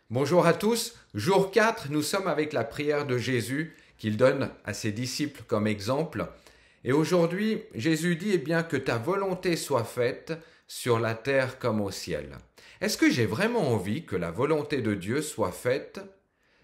Bonjour à tous, jour 4, nous sommes avec la prière de Jésus qu'il donne à ses disciples comme exemple. Et aujourd'hui, Jésus dit que ta volonté soit faite sur la terre comme au ciel. Est-ce que j'ai vraiment envie que la volonté de Dieu soit faite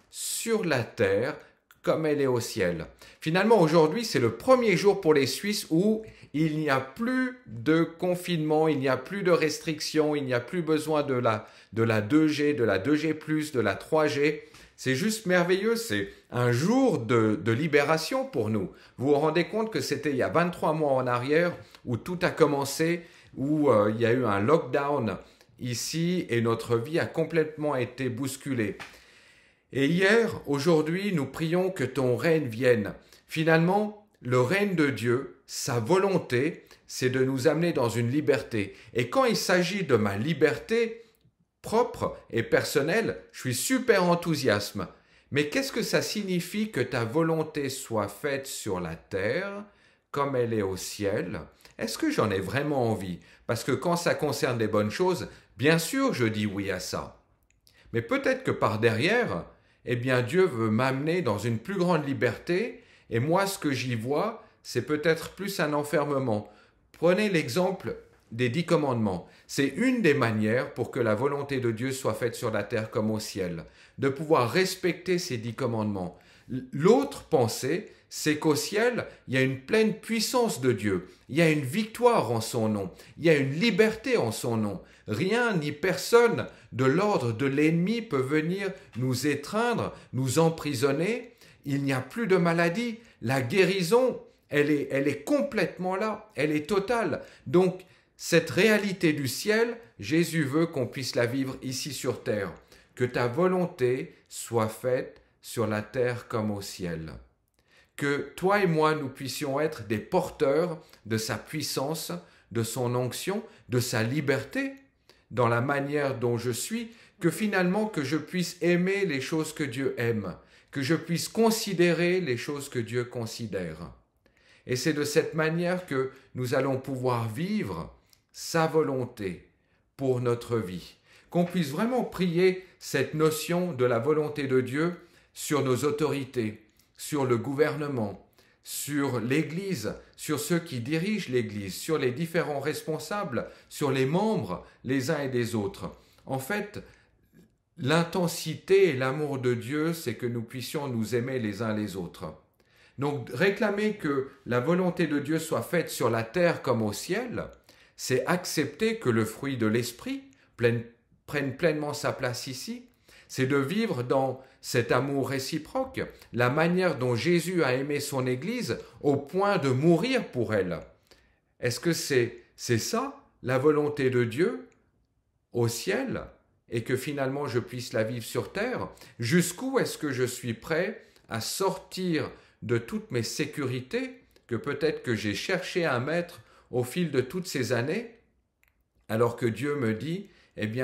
sur la terre comme elle est au ciel? Finalement, aujourd'hui, c'est le premier jour pour les Suisses où il n'y a plus de confinement, il n'y a plus de restrictions, il n'y a plus besoin de la 2G, de la 2G+, de la 3G. C'est juste merveilleux, c'est un jour de libération pour nous. Vous vous rendez compte que c'était il y a 23 mois en arrière où tout a commencé, où il y a eu un lockdown ici et notre vie a complètement été bousculée. Et hier, aujourd'hui, nous prions que ton règne vienne. Finalement, le règne de Dieu, sa volonté, c'est de nous amener dans une liberté. Et quand il s'agit de ma liberté propre et personnelle, je suis super enthousiaste. Mais qu'est-ce que ça signifie que ta volonté soit faite sur la terre comme elle est au ciel? Est-ce que j'en ai vraiment envie? Parce que quand ça concerne les bonnes choses, bien sûr, je dis oui à ça. Mais peut-être que par derrière, Dieu veut m'amener dans une plus grande liberté, et moi, ce que j'y vois, c'est peut-être plus un enfermement. Prenez l'exemple des 10 commandements. C'est une des manières pour que la volonté de Dieu soit faite sur la terre comme au ciel, de pouvoir respecter ces 10 commandements. L'autre pensée, c'est qu'au ciel, il y a une pleine puissance de Dieu, il y a une victoire en son nom, il y a une liberté en son nom. Rien ni personne de l'ordre de l'ennemi peut venir nous étreindre, nous emprisonner. Il n'y a plus de maladie. La guérison, elle est complètement là, elle est totale. Donc, cette réalité du ciel, Jésus veut qu'on puisse la vivre ici sur terre. Que ta volonté soit faite sur la terre comme au ciel. Que toi et moi, nous puissions être des porteurs de sa puissance, de son onction, de sa liberté, dans la manière dont je suis, que finalement que je puisse aimer les choses que Dieu aime, que je puisse considérer les choses que Dieu considère. Et c'est de cette manière que nous allons pouvoir vivre sa volonté pour notre vie. Qu'on puisse vraiment prier cette notion de la volonté de Dieu sur nos autorités, sur le gouvernement, sur l'Église, sur ceux qui dirigent l'Église, sur les différents responsables, sur les membres les uns et des autres. En fait, l'intensité et l'amour de Dieu, c'est que nous puissions nous aimer les uns les autres. Donc réclamer que la volonté de Dieu soit faite sur la terre comme au ciel, c'est accepter que le fruit de l'esprit prenne pleinement sa place ici. C'est de vivre dans cet amour réciproque, la manière dont Jésus a aimé son Église au point de mourir pour elle. Est-ce que c'est ça la volonté de Dieu au ciel et que finalement je puisse la vivre sur terre? Jusqu'où est-ce que je suis prêt à sortir de toutes mes sécurités que peut-être que j'ai cherché à mettre au fil de toutes ces années, alors que Dieu me dit,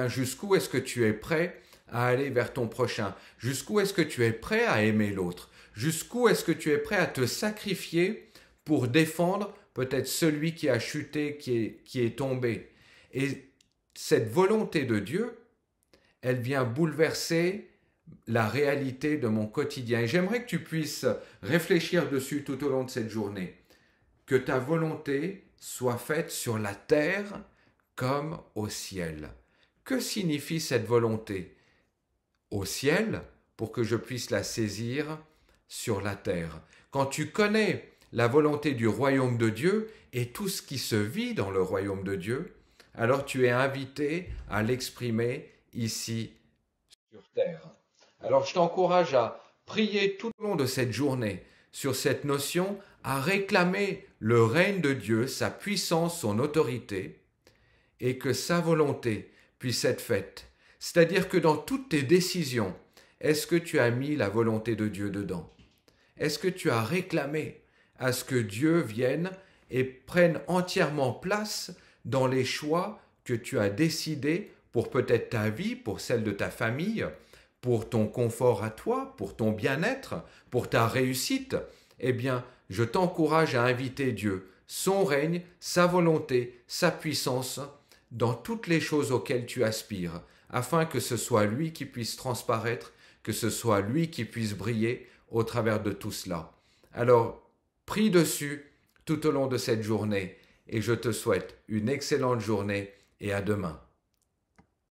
jusqu'où est-ce que tu es prêt à aller vers ton prochain? Jusqu'où est-ce que tu es prêt à aimer l'autre? Jusqu'où est-ce que tu es prêt à te sacrifier pour défendre peut-être celui qui a chuté, qui est tombé? Et cette volonté de Dieu, elle vient bouleverser la réalité de mon quotidien. Et j'aimerais que tu puisses réfléchir dessus tout au long de cette journée. Que ta volonté soit faite sur la terre comme au ciel. Que signifie cette volonté? Au ciel, pour que je puisse la saisir sur la terre. Quand tu connais la volonté du royaume de Dieu et tout ce qui se vit dans le royaume de Dieu, alors tu es invité à l'exprimer ici sur terre. Alors je t'encourage à prier tout au long de cette journée sur cette notion, à réclamer le règne de Dieu, sa puissance, son autorité, et que sa volonté puisse être faite. C'est-à-dire que dans toutes tes décisions, est-ce que tu as mis la volonté de Dieu dedans? Est-ce que tu as réclamé à ce que Dieu vienne et prenne entièrement place dans les choix que tu as décidés pour peut-être ta vie, pour celle de ta famille, pour ton confort à toi, pour ton bien-être, pour ta réussite? Je t'encourage à inviter Dieu, son règne, sa volonté, sa puissance, dans toutes les choses auxquelles tu aspires, afin que ce soit lui qui puisse transparaître, que ce soit lui qui puisse briller au travers de tout cela. Alors, prie dessus tout au long de cette journée et je te souhaite une excellente journée et à demain.